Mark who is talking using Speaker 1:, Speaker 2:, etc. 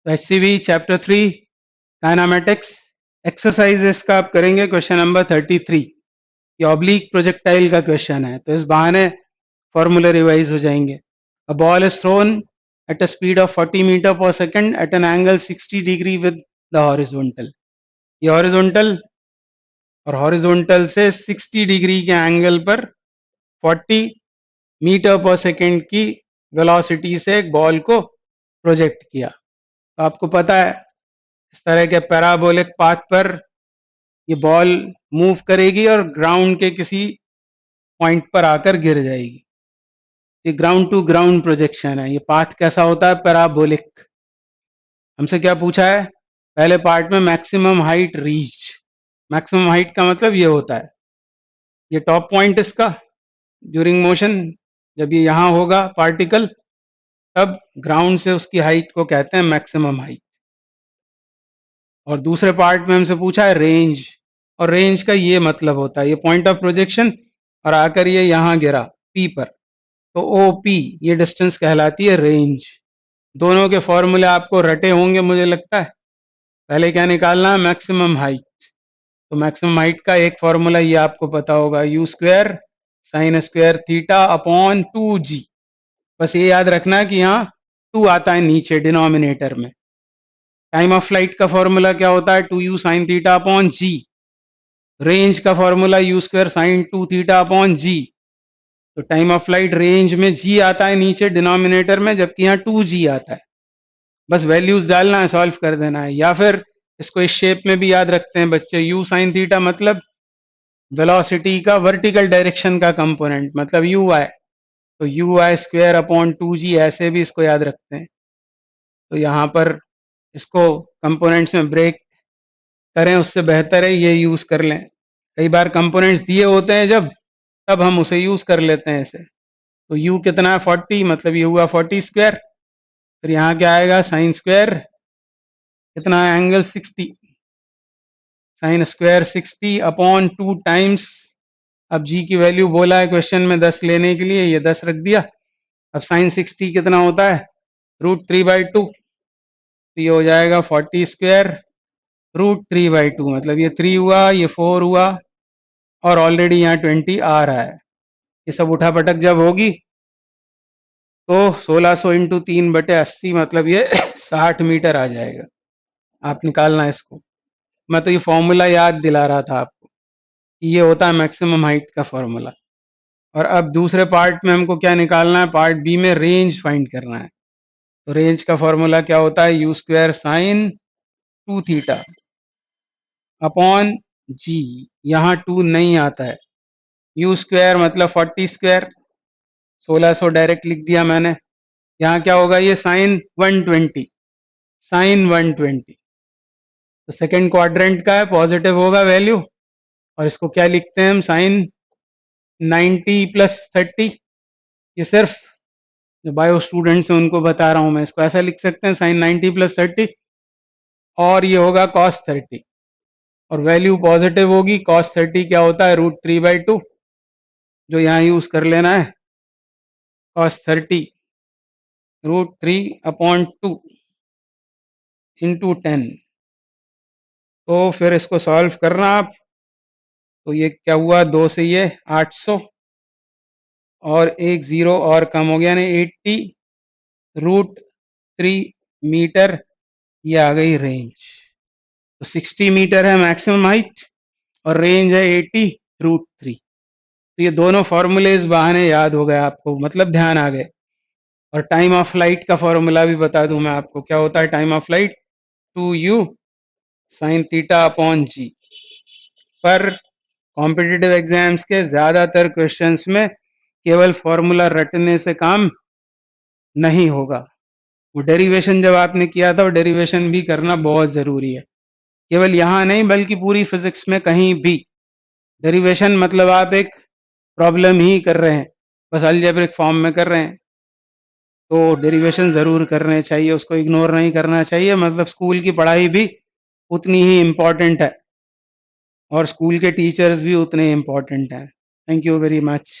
Speaker 1: HCV chapter 3 kinematics exercises का आप करेंगे क्वेश्चन नंबर 33। ये ऑब्लिक प्रोजेक्टाइल का क्वेश्चन है, तो इस बहाने फॉर्मूला रिवाइज हो जाएंगे। A ball is thrown at a speed of 40 metre per second at an angle 60 degree with the horizontal. ये हॉरिजॉन्टल और हॉरिजॉन्टल से 60 डिग्री के एंगल पर 40 मीटर पर सेकंड की वेलोसिटी से एक बॉल को प्रोजेक्ट किया। तो आपको पता है इस तरह के पैराबोलिक पाथ पर ये बॉल मूव करेगी और ग्राउंड के किसी पॉइंट पर आकर गिर जाएगी। ये ग्राउंड टू ग्राउंड प्रोजेक्शन है। ये पाथ कैसा होता है? पैराबोलिक। हमसे क्या पूछा है? पहले पार्ट में maximum height reach. Maximum height का मतलब ये होता है, ये टॉप पॉइंट इसका ड्यूरिंग मोशन, जब ये यहां होगा पार्टिकल, तब ग्राउंड से उसकी हाइट को कहते हैं मैक्सिमम हाइट। और दूसरे पार्ट में हमसे पूछा है रेंज, और रेंज का ये मतलब होता है ये पॉइंट ऑफ प्रोजेक्शन और आकर ये यहां गिरा पी पर, तो ओ पी ये डिस्टेंस कहलाती है रेंज। दोनों के फॉर्मूले आपको रटे होंगे मुझे लगता है। पहले क्या निकालना है? Maximum height. तो मैक्सिमम हाइट का एक फॉर्मूला ये आपको पता होगा, you square sine square theta upon 2g। बस ये याद रखना कि यहाँ 2 आता है नीचे डिनोमिनेटर में। टाइम ऑफ फ्लाइट का फॉर्मूला क्या होता है? 2u sine theta upon g. Range का formula u square sine 2 theta upon g. तो टाइम ऑफ फ्लाइट रेंज में जी आता है नीचे डिनोमिनेटर में, जबकि यहाँ 2g आता है। बस वैल्यूज डालना है, सॉल्व कर देना है। या फिर इसको इस शेप में भी याद रखते हैं बच्चे, यू साइन थीटा मतलब वेलोसिटी का वर्टिकल डायरेक्शन का कंपोनेंट, मतलब यू आई। तो you I square upon 2g, ऐसे भी इसको याद रखते हैं। तो यहाँ पर इसको कंपोनेंट्स में ब्रेक करें, उससे बेहतर है ये यूज कर लें। कई बार कंपोनेंट्स दिए होते हैं जब, तब हम उसे यूज कर लेते हैं इसे। तो u कितना है? 40, मतलब ये हुआ 40 स्क्वायर। फिर यहाँ क्या आएगा? साइन स्क्वायर कितना है? Angle 60, sine square 60 upon 2 times. अब g की वैल्यू बोला है क्वेश्चन में 10 लेने के लिए, ये 10 रख दिया। अब साइन 60 कितना होता है? √3/2। तो ये हो जाएगा 40 स्क्वायर √3/2, मतलब ये 3 हुआ, ये 4 हुआ, और ऑलरेडी यहाँ 20 आ रहा है। ये सब उठापटक जब होगी तो 1600 इंटू 3/80, मतलब ये 60 मीटर आ जाएगा। आप निकालना इसको। मैं तो ये फॉर्मूला याद दिला रहा था आपको कि ये होता है मैक्सिमम हाइट का फॉर्मूला। और अब दूसरे पार्ट में हमको क्या निकालना है? पार्ट बी में रेंज फाइंड करना है। तो रेंज का फॉर्मूला क्या होता है? U square sine 2 theta upon g. यहाँ 2 नहीं आता है। यू स्क्वायर मतलब 40 स्क्वायर, 1600 डायरेक्ट लिख दिया मैंने। यहाँ क्या होगा? ये साइन 120, साइन 120। तो सेकेंड क्वाड्रेंट का है, पॉजिटिव होगा वैल्यू। और इसको क्या लिखते हैं हम? साइन 90 + 30। ये सिर्फ जो बायो स्टूडेंट्स हैं उनको बता रहा हूं मैं, इसको ऐसा लिख सकते हैं साइन 90 + 30, और ये होगा cos 30, और वैल्यू पॉजिटिव होगी। cos 30 क्या होता है? √3/2, जो यहाँ यूज कर लेना है। cos 30 √3/2 into 10। तो फिर इसको सॉल्व करना आप। तो ये क्या हुआ? 2 से ये 800, और एक 0 और कम हो गया, यानी 80 √3 मीटर। ये आ गई रेंज। तो 60 मीटर है मैक्सिमम हाइट और रेंज है 80 √3। तो ये दोनों फॉर्मूले इस बहाने याद हो गए आपको, मतलब ध्यान आ गए। और टाइम ऑफ फ्लाइट का फॉर्मूला भी बता दूं मैं आपको, क्या होता है time of flight? 2u sine theta upon g. पर कॉम्पिटिटिव एग्जाम्स के ज्यादातर क्वेश्चंस में केवल फॉर्मूला रटने से काम नहीं होगा। वो डेरिवेशन जब आपने किया था, वो डेरिवेशन भी करना बहुत जरूरी है। केवल यहाँ नहीं बल्कि पूरी फिजिक्स में कहीं भी डेरिवेशन मतलब आप एक प्रॉब्लम ही कर रहे हैं, बस अलजेब्रिक फॉर्म में कर रहे हैं। तो डेरिवेशन जरूर करने चाहिए, उसको इग्नोर नहीं करना चाहिए। मतलब स्कूल की पढ़ाई भी उतनी ही इम्पोर्टेंट है और स्कूल के टीचर्स भी उतने इम्पोर्टेंट हैं। Thank you very much.